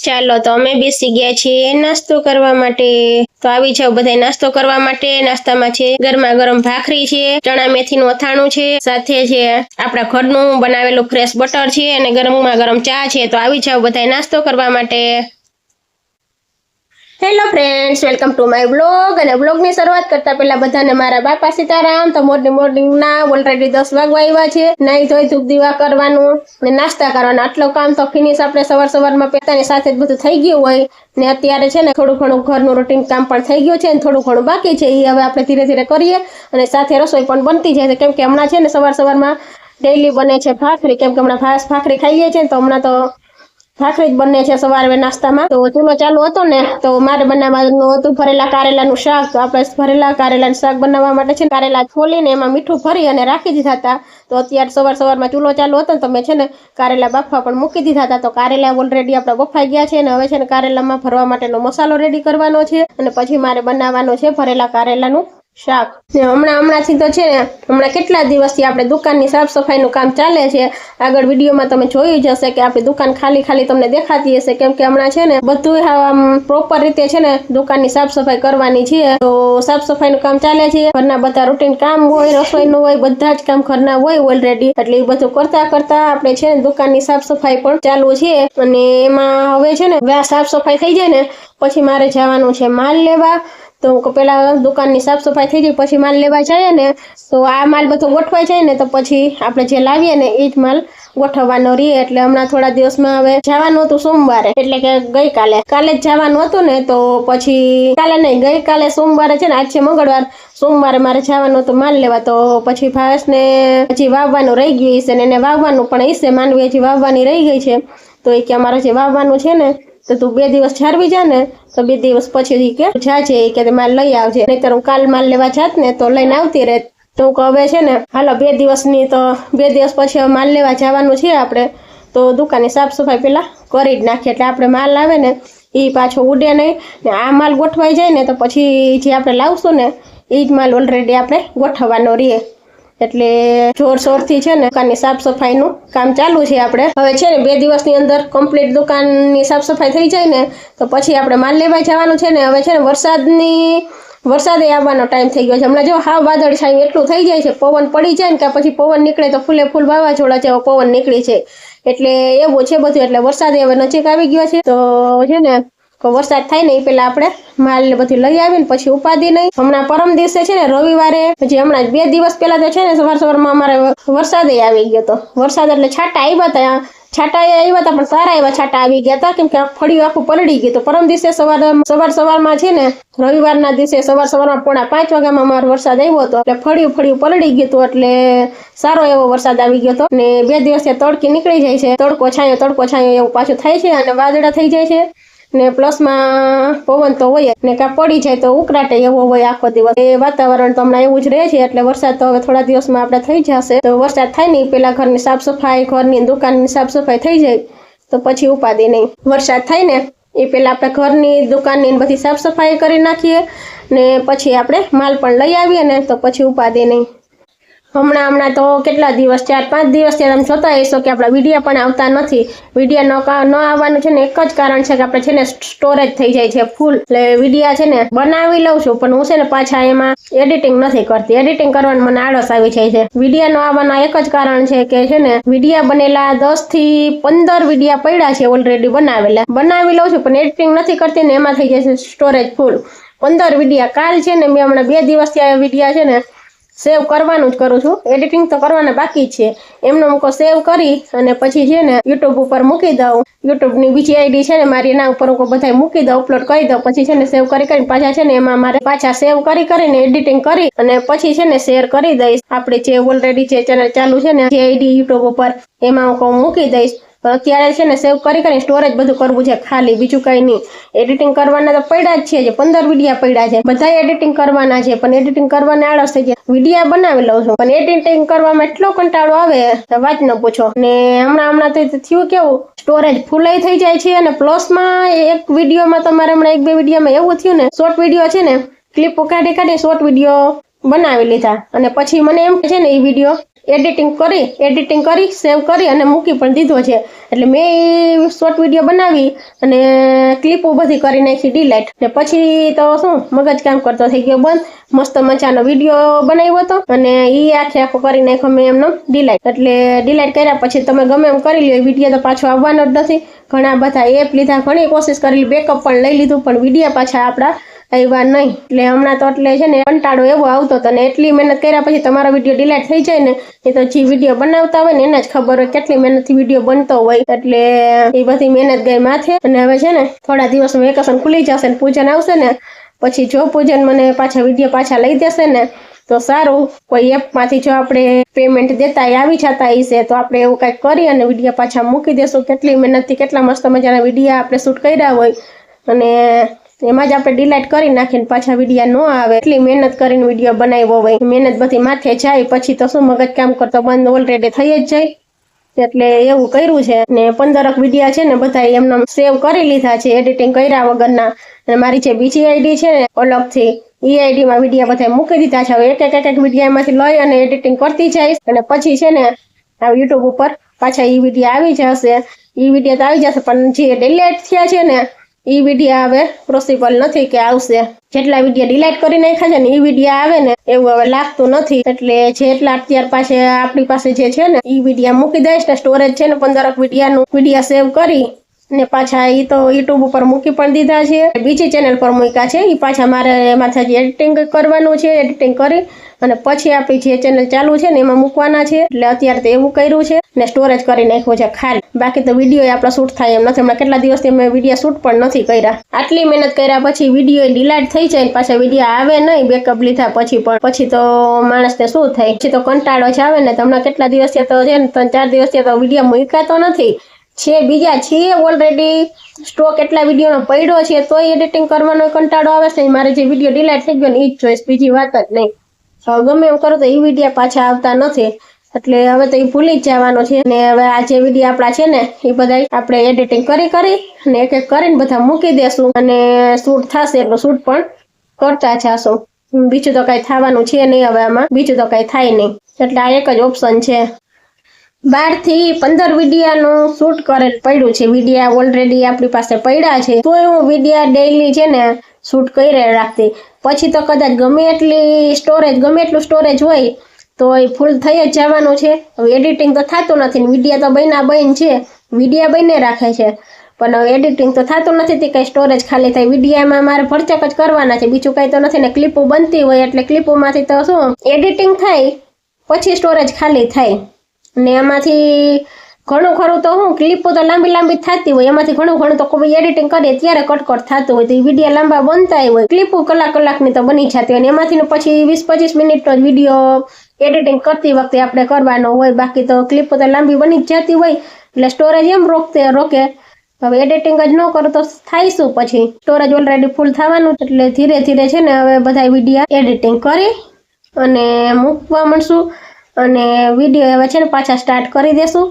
ચાલો તો અમે બેસી ગયા છીએ નાસ્તો કરવા માટે। તો આવી જાવ બધા નાસ્તો કરવા માટે। નાસ્તામાં છે ગરમા ગરમ ભાખરી છે, ચણા મેથીનું અથાણું છે, સાથે છે આપણા ઘરનું બનાવેલું ફ્રેશ બટર છે અને ગરમા ગરમ ચા છે। તો આવી જાવ બધા નાસ્તો કરવા માટે। Hello friends, welcome to my blog. અને બ્લોગની શરૂઆત કરતા પહેલા બધાને મારા બાપા સીતારામ। તો મોર્નિંગના ઓલરેડી 10 વાગવા આવ્યા છે। નાઈ ધોઈ ધૂપ દીવા કરવાનું અને નાસ્તા કરવાના, આટલું કામ તો ફિનિશ આપણે સવારમાં પેતાની સાથે જ બધું થઈ ગયું હોય ને અત્યારે છે ને થોડું ઘણું ઘરનું રૂટીન કામ પણ થઈ ગયું છે અને થોડું ઘણું બાકી છે, એ હવે આપણે ધીરે ધીરે કરીએ અને સાથે રસોઈ પણ બનતી જાય છે। કેમ કે હમણાં છે ને સવારમાં ડેઈલી બને છે ભાખરી, કેમ કે હમણાં ભાખરી ખાઈએ છીએ તો હમણાં તો ભાખરી જ બને છે સવારે નાસ્તામાં। તો ચૂલો ચાલુ હતો ને તો મારે બનાવવાનું હતું ભરેલા કારેલાનું શાક। તો આપણે ભરેલા કારેલાનું શાક બનાવવા માટે છે કારેલા છોલીને એમાં મીઠું ભરી અને રાખી દીધા હતા। તો અત્યારે સવારમાં ચૂલો ચાલુ હતો ને તો મેં છે ને કારેલા બાફવા પણ મૂકી દીધા હતા। તો કારેલા ઓલરેડી આપણા બફાઈ ગયા છે અને હવે છે ને કારેલામાં ભરવા માટેનો મસાલો રેડી કરવાનો છે અને પછી મારે બનાવવાનો છે ભરેલા કારેલાનું શાક। હમણાંથી તો છે ને હમણાં કેટલા દિવસથી આપણે દુકાનની સાફ સફાઈનું કામ ચાલે છે। આગળ વિડીયોમાં તમે જોયું જ હશે કે આપણી દુકાન ખાલી તમને દેખાતી હશે, કેમ કે હમણાં છે ને બધું આમ પ્રોપર રીતે છે ને દુકાનની સાફ સફાઈ કરવાની છે। તો સાફ સફાઈનું કામ ચાલે છે, ઘરના બધા રૂટીન કામ હોય, રસોઈનું હોય, બધા જ કામ ઘરના હોય ઓલરેડી, એટલે એ બધું કરતા આપણે છે ને દુકાનની સાફ સફાઈ પણ ચાલુ છે। અને એમાં હવે છે ને સાફ સફાઈ થઈ જાય ને પછી મારે જવાનું છે માલ લેવા। તો પેલા દુકાનની સાફ સફાઈ થઈ જાય પછી માલ લેવા જઈએ ને તો આ માલ બધો ગોઠવાઈ જાય ને તો પછી આપણે જે લાવીએ ને એ જ માલ ગોઠવવાનો રહીએ। એટલે હમણાં થોડા દિવસમાં હવે જવાનું હતું સોમવારે, એટલે કે કાલે જ જવાનું હતું ને તો પછી કાલે નહીં, ગઈકાલે સોમવારે છે ને, આજ છે મંગળવાર, સોમવારે મારે જવાનું હતું માલ લેવા। તો પછી ભાસને હજી વાવવાનું રહી ગયું છે ને એને વાવવાનું પણ હશે, માંડવી હજી વાવવાની રહી ગઈ છે। તો એ કે અમારે જે વાવવાનું છે ને તો તું 2 દિવસ જાળવી જા ને તો 2 દિવસ પછી કે જાજે કે માલ લઈ આવજે, નહીતર હું કાલ માલ લેવા જાત ને તો લઈને આવતી રહે। તો હવે છે ને હાલો 2 દિવસ પછી માલ લેવા જવાનું છે આપણે, તો દુકાનની સાફ સફાઈ પેલા કરી જ નાખીએ એટલે આપણે માલ આવે ને એ પાછો ઉડે નહીં ને આ માલ ગોઠવાઈ જાય ને તો પછી જે આપણે લાવશું ને એ જ માલ ઓલરેડી આપણે ગોઠવવાનો રહીએ। એટલે જોરશોરથી છે ને દુકાનની સાફ સફાઈનું કામ ચાલુ છે આપણે। હવે છે ને 2 દિવસની અંદર કમ્પ્લીટ દુકાનની સાફ સફાઈ થઈ જાય ને તો પછી આપણે માલ લેવા જવાનું છે ને। હવે છે ને વરસાદે આવવાનો ટાઈમ થઈ ગયો છે। હમણાં જો હાવ વાદળ છાયું એટલું થઈ જાય છે, પવન પડી જાય ને કે પછી પવન નીકળે તો ફૂલે ફૂલ વાવાઝોડા જેવો પવન નીકળી છે, એટલે એવું છે બધું। એટલે વરસાદે હવે નજીક આવી ગયો છે તો છે ને વરસાદ થાય ને એ પેલા આપણે માલ ને બધું લઈ આવીને પછી ઉપાધિ નહીં। હમણાં પરમ દિવસે છે ને રવિવારે પછી હમણાં 2 દિવસ પહેલા તો છે ને સવારમાં અમારે વરસાદે આવી ગયો હતો। વરસાદ એટલે છાંટા આવ્યા હતા પણ સારા એવા છાંટા આવી ગયા હતા, કેમ કે ફળિયું આખું પલળી ગયું। તો પરમ દિવસે સવારમાં છે ને રવિવારના દિવસે સવારમાં 4:30 વાગ્યામાં અમારો વરસાદ આવ્યો હતો, એટલે ફળિયું પલળી ગયું હતું, એટલે સારો એવો વરસાદ આવી ગયો હતો। ને 2 દિવસથી તડકી નીકળી જાય છે, તડકો છાંયો એવું પાછું થાય છે અને વાદળા થઈ જાય છે ને પ્લસમાં પવન તો હોય ને કાં પડી જાય તો ઉકળાટે એવો હોય આખો દિવસ। એ વાતાવરણ તો હમણાં એવું જ રહે છે, એટલે વરસાદ તો હવે થોડા દિવસમાં આપણે થઈ જશે। તો વરસાદ થાય ને પેલા ઘરની સાફ સફાઈ, ઘરની દુકાનની સાફ સફાઈ થઈ જાય તો પછી ઉપાધિ નહીં। વરસાદ થાય ને એ પેલા આપણે ઘરની દુકાનની બધી સાફ સફાઈ કરી નાખીએ ને પછી આપણે માલ પણ લઈ આવીએ ને તો પછી ઉપાધિ નહીં। હમણાં તો કેટલા દિવસ 4-5 દિવસથી તમે જોતા હશો કે આપણા વિડીયો પણ આવતા નથી। વિડીયો ન આવવાનું છે ને એક જ કારણ છે કે આપણે છે ને સ્ટોરેજ થઈ જાય છે ફૂલ, એટલે વિડીયો છે ને બનાવી લઉં છું પણ હું છે ને પાછા એમાં એડિટિંગ નથી કરતી, એડિટિંગ કરવાનું મને આળસ આવી જાય છે। વિડીયો ન આવવાના એક જ કારણ છે કે છે ને વિડીયો બનેલા 10 થી 15 વિડીયો પડ્યા છે ઓલરેડી બનાવી લઉં છું પણ એડિટિંગ નથી કરતી ને એમાં થઈ જાય છે સ્ટોરેજ ફૂલ। 15 વિડીયો કાલ છે ને મેં હમણાં 2 દિવસથી આ વિડીયો છે ને સેવ કરવાનું જ કરું છું, એડિટિંગ તો કરવાના બાકી જ છે। એમનો મૂકો સેવ કરી અને પછી છે ને યુટ્યુબ ઉપર મૂકી દઉં, યુટ્યુબની બીજી આઈડી છે ને મારી એના ઉપર બધા મૂકી દઉં, અપલોડ કરી દઉં, પછી છે ને સેવ કરીને પાછા છે ને એમાં મારે પાછા સેવ કરીને એડિટિંગ કરી અને પછી છે ને શેર કરી દઈશ। આપણે જે ઓલરેડી જે ચેનલ ચાલુ છે ને જે આઈડી યુટ્યુબ ઉપર એમાં હું મૂકી દઈશ। અત્યારે છે ને સેવ કરીને સ્ટોરેજ બધું કરવું છે ખાલી, બીજું કઈ નહીં। એડિટિંગ કરવાના તો પડ્યા જ છે, જે 15 વિડીયો પડ્યા છે બધા એડિટિંગ કરવાના છે પણ એડિટિંગ કરવાને આળસ થઈ જાય। વિડીયો બનાવી લઉં છું પણ એડિટિંગ કરવામાં એટલો કંટાળો આવે વાત ન પૂછો। ને હમણાં તો થયું કેવું સ્ટોરેજ ફૂલાઈ થઈ જાય છે અને પ્લસમાં એક વિડીયોમાં તમારે હમણાં 1-2 વિડીયોમાં એવું થયું ને શોર્ટ વિડીયો છે ને ક્લિપો કાઢી શોર્ટ વિડીયો બનાવી લીધા અને પછી મને એમ છે ને એ વિડીયો એડિટિંગ કરી સેવ કરી અને મૂકી પણ દીધો છે। એટલે મેં શોર્ટ વિડીયો બનાવી અને ક્લિપો બધી કરી નાખી ડિલાઇટ ને પછી તો શું મગજ કામ કરતો થઈ ગયો બંધ. મસ્ત મજાનો વિડીયો બનાવ્યો હતો અને ઈ આખો કરી નાખ્યો મેં એમનો ડિલાઇટ. એટલે ડિલાઇટ કર્યા પછી તમે ગમે એમ કરી લ્યો, વિડીયો તો પાછો આવવાનો જ નથી. ઘણા બધા એપ લીધા, ઘણી કોશિશ કરી, બેકઅપ પણ લઈ લીધું, પણ વિડીયો પાછા આપણા આવ્યા નહીં. એટલે હમણાં તો એટલે છે ને કંટાળો એવો આવતો હતો ને એટલી મહેનત કર્યા પછી તમારો વિડીયો ડિલાઇટ થઈ જાય ને એ તો જે વિડીયો બનાવતા હોય ને એને જ ખબર હોય કેટલી મહેનતથી વિડીયો બનતો હોય. એટલે એ બધી મહેનત ગઈ માથે. અને હવે છે ને થોડા દિવસમાં વેકેશન ખુલી જશે ને પૂજન આવશે ને પછી જો પૂજન મને વિડીયો પાછા લઈ દેશે ને તો સારું. કોઈ એપમાંથી જો આપણે પેમેન્ટ દેતા આવી જતા હશે તો આપણે એવું કંઈક કરી અને વિડીયો પાછા મૂકી દેશું. કેટલી મહેનતથી કેટલા મસ્ત મજાના વિડીયો આપણે શૂટ કર્યા હોય અને એમાં જ આપણે ડિલાઇટ કરી નાખીને પાછા વિડીયો ન આવે. એટલી મહેનત કરીને વિડીયો બનાવ્યો હોય, મહેનત બધી માથે જાય પછી તો શું મગજ કામ કરતો બંધ ઓલરેડી થઈ જ જાય. એટલે એવું કર્યું છે ને 15 વિડીયા છે ને બધા એમને સેવ કરી લીધા છે એડિટિંગ કર્યા વગરના. અને મારી જે બીજી આઈડી છે ને અલગથી ઈ આઈડીમાં વિડીયા બધા મૂકી દીધા છે. હવે એક વિડીયો એમાંથી લઈ અને એડિટિંગ કરતી જઈશ અને પછી છે ને યુટ્યુબ ઉપર પાછા ઈ વિડીયો આવી જશે. ઈ વિડીયો તો આવી જશે પણ જે ડિલીટ થયા છે ને ઈ વિડીયો હવે પોસિબલ નથી કે આવશે. જેટલા વિડીયો ડિલીટ કરી નાખ્યા છે ને ઈ વિડીયો આવે ને એવું હવે લાગતું નથી. એટલે જેટલા અત્યાર પાસે આપણી પાસે જે છે ને ઈ વિડીયો મૂકી દઈશ ને સ્ટોરેજ છે ને 15 વિડીયો સેવ કરી ને પાછા ઈ તો યુટ્યુબ ઉપર મૂકી પણ દીધા છે. બીજી ચેનલ પર મૂક્યા છે. ઈ પાછા મારે એમાંથી એડિટિંગ કરવાનું છે. એડિટિંગ કરી અને પછી આપણી જે ચેનલ ચાલુ છે ને એમાં મૂકવાના છે. એટલે અત્યારે તો એવું કર્યું છે ને સ્ટોરેજ કરી નાખ્યું છે ખાલી. બાકી તો વિડીયો આપણા શૂટ થાય એમ નથી. હમણાં કેટલા દિવસથી અમે વિડીયો શૂટ પણ નથી કર્યા. આટલી મહેનત કર્યા પછી વિડીયો ડિલીટ થઈ જાય ને પાછા વિડીયો આવે નહીં બેકઅપ લીધા પછી તો માણસને શું થાય? પછી તો કંટાળો જ આવે ને. હમણાં કેટલા દિવસથી તો છે ને 3-4 દિવસથી તો વિડીયો મૂકાતો નથી છે. બીજા છે ઓલરેડી સ્ટોક એટલા વિડીયોનો પડ્યો છે તોય એડિટિંગ કરવાનો કંટાળો આવે છે. મારે જે વિડીયો ડિલીટ થઈ ગયો ને ઈ જ જોઈશ, બીજી વાત જ નહીં. ગમે એમ કરો તો એ વિડીયો પાછા આવતા નથી. એટલે હવે તો એ ભૂલી જ જવાનો છે ને. હવે આ જે વિડીયો આપણા છે ને એ બધા આપણે એડિટિંગ કરી અને એક કરીને બધા મૂકી દેશું અને શૂટ થશે એટલું શૂટ પણ કરતા જશું. બીજું તો કઈ થવાનું છે નહીં. હવે આમાં બીજું તો કઈ થાય નહીં. એટલે આ એક જ ઓપ્શન છે. 12 થી 15 વિડીયાનું શૂટ કરેલ પડ્યું છે. વિડીયા ઓલરેડી આપણી પાસે પડ્યા છે તો હું વિડીયા ડેઈલી છે ને શૂટ કરી રાખતી. પછી તો કદાચ ગમે એટલું સ્ટોરેજ હોય તો એ ફૂલ થઈ જ જવાનું છે. હવે એડિટિંગ તો થતું નથી ને વિડીયા તો બન છે. વિડીયા બને રાખે છે પણ હવે એડિટિંગ તો થતું નથી તે કઈ સ્ટોરેજ ખાલી થાય. વિડીયામાં મારે ભરચક જ કરવાના છે, બીજું કઈ તો નથી ને. ક્લિપો બનતી હોય એટલે ક્લિપોમાંથી તો શું એડિટિંગ થાય પછી સ્ટોરેજ ખાલી થાય ને. એમાંથી ઘણું ખરું તો ક્લિપો તો લાંબી થતી હોય, એમાંથી ઘણું તો કોઈ એડિટિંગ કરીએ ત્યારે કટકટ થતું હોય તો એ વિડીયો લાંબા બનતા હોય. ક્લિપો કલાકની તો બની જતી હોય ને એમાંથી પછી 20-25 મિનિટનો જ વિડીયો એડિટિંગ કરતી વખતે આપણે કરવાનો હોય. બાકી તો ક્લિપો તો લાંબી બની જ જતી હોય એટલે સ્ટોરેજ એમ રોકે. હવે એડિટિંગ જ ન કરો તો થાય શું? પછી સ્ટોરેજ ઓલરેડી ફૂલ થવાનું. એટલે ધીરે ધીરે છે ને હવે બધા વિડીયો એડિટિંગ કરી અને મૂકવા મળશું અને વિડીયો હવે છે ને પાછા સ્ટાર્ટ કરી દેશું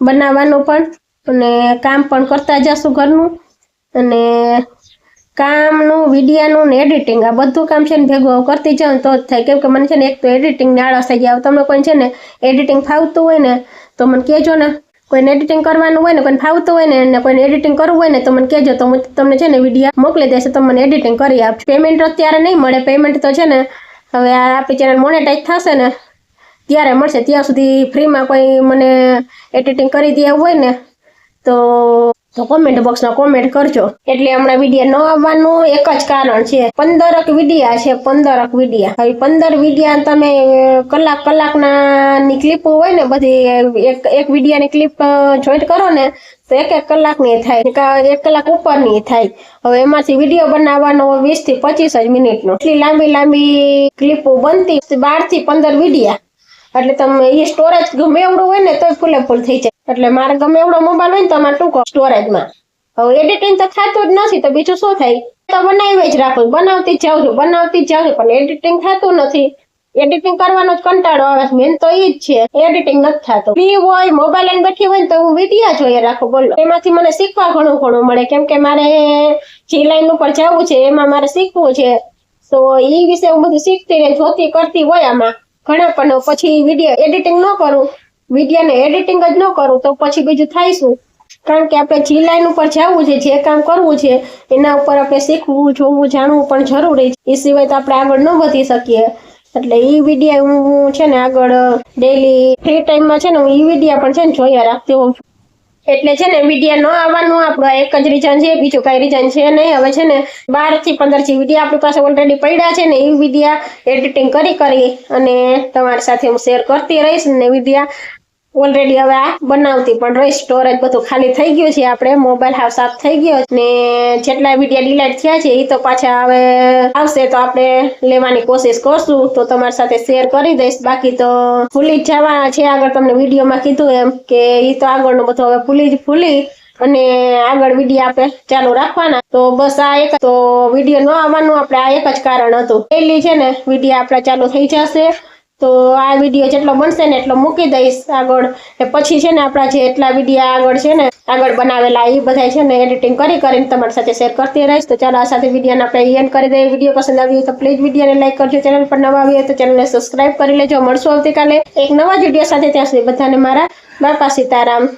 બનાવવાનું પણ અને કામ પણ કરતા જશું ઘરનું. અને કામનું, વિડીયાનું ને એડિટિંગ આ બધું કામ છે ને ભેગું કરતી જાઉં તો જ થાય. કેમ કે મને છે ને એક તો એડિટિંગની આળસ થઈ જાય. તમને કોઈ છે ને એડિટિંગ ફાવતું હોય ને તો મને કહેજો ને. કોઈને એડિટિંગ કરવાનું હોય ને, કોઈને ફાવતું હોય ને અને કોઈને એડિટિંગ કરવું હોય ને તો મને કહેજો તો હું તમને છે ને વિડીયો મોકલી દેશે. તો મને એડિટિંગ કરી આપજો. પેમેન્ટ અત્યારે નહીં મળે. પેમેન્ટ તો છે ને હવે આપણી ચેનલ મોનેટાઈઝ થશે ને ત્યારે મળશે. ત્યાં સુધી ફ્રીમાં કોઈ મને એડિટિંગ કરી દે હોય ને તો કોમેન્ટ બોક્સમાં કોમેન્ટ કરજો. એટલે હમણાં વિડીયો ન આવવાનું એક જ કારણ છે. 15 વિડીયા છે, 15 વિડીયા. હવે 15 વિડીયા તમે કલાકના ક્લિપો હોય ને બધી એક વિડીયાની ક્લિપ જોઈન્ટ કરો ને તો 1 કલાકની થાય, 1 કલાક ઉપરની થાય. હવે એમાંથી વિડીયો બનાવવાનો 20 થી 25 મિનિટનો. એટલી લાંબી ક્લિપો બનતી 12 થી 15 વિડીયા. એટલે તમે એ સ્ટોરેજ ગમે એવડું હોય ને તો ફૂલ થઈ જાય. એટલે મારે ગમે એવડો મોબાઈલ હોય ને તો મારે ટૂંકો સ્ટોરેજમાં. હવે એડિટિંગ તો થતું જ નથી તો બીજું શું થાય? તો બનાવી જ રાખું, બનાવતી જ જાઉં છું પણ એડિટિંગ થતું નથી. એડિટિંગ કરવાનો જ કંટાળો આવે. મેન તો એ જ છે, એડિટિંગ નથી થતું. ફ્રી હોય, મોબાઈલ લઈને બેઠી હોય ને તો હું વિડીયો જોઈએ રાખું. બોલો, એમાંથી મને શીખવા ઘણું મળે. કેમ કે મારે જે લાઈન ઉપર જવું છે એમાં મારે શીખવું છે તો એ વિશે હું બધું શીખતી રહી, જોતી કરતી હોય આમાં ઘણા. પણ પછી વિડીયો એડિટિંગ ન કરું, વિડીયોને એડિટિંગ જ ન કરું તો પછી બીજું થાય શું? કારણ કે આપણે જે લાઈન ઉપર જવું છે, જે કામ કરવું છે એના ઉપર આપણે શીખવું, જોવું, જાણવું પણ જરૂરી છે. એ સિવાય તો આપણે આગળ ન વધી શકીએ. એટલે ઈ વિડીયો હું છે ને આગળ ડેઈલી ફ્રી ટાઈમમાં છે ને હું ઈ વિડીયો પણ છે ને જોયા રાખતી હોઉં છું. એટલે છે ને વિડીયો ન આવવાનું આપણો એક જ રીઝન છે, બીજું કઈ રીઝન છે નહીં. હવે છે ને 12 થી 15 જે વિડીયો આપણી પાસે ઓલરેડી પડ્યા છે ને એ વિડીયો એડિટિંગ કરી અને તમારી સાથે હું શેર કરતી રહીશ. ને વિડીયો ઓલરેડી હવે આ બનાવતી પણ રહી. સ્ટોરેજ બધું ખાલી થઈ ગયું છે, આપણે મોબાઈલ હાવ સાફ થઈ ગયો ને જેટલા વિડીયો ડિલીટ થયા છે એ તો પાછા હવે આવશે તો આપણે લેવાની કોશિશ કરશું, તો તમારી સાથે શેર કરી દઈશ. બાકી તો ભૂલી જ જવાના છે. આગળ તમને વિડીયોમાં કીધું એમ કે એ તો આગળનું બધું હવે ભૂલી અને આગળ વિડીયો આપણે ચાલુ રાખવાના. તો બસ આ એક તો વિડીયો ન આવવાનું આપણે આ એક જ કારણ હતું. ડેઈલી છે ને વિડીયો આપણા ચાલુ થઈ જશે. તો આ વિડીયો જેટલો બનશે ને એટલો મૂકી દઈશ આગળ. પછી છે ને આપણા જે એટલા વિડીયો આગળ છે ને આગળ બનાવેલા એ બધા છે ને એડિટિંગ કરીને તમારી સાથે શેર કરતી રહીશ. તો ચાલો આ સાથે વિડીયોને આપણે એન્ડ કરી દઈએ. વિડીયો પસંદ આવ્યો તો પ્લીઝ વિડીયોને લાઈક કરજો. ચેનલ પર નવા આવ્યો તો ચેનલને સબસ્ક્રાઇબ કરી લેજો. મળશું આવતીકાલે એક નવા વિડીયો સાથે. ત્યાં સુધી બધાને મારા બાપા સીતારામ.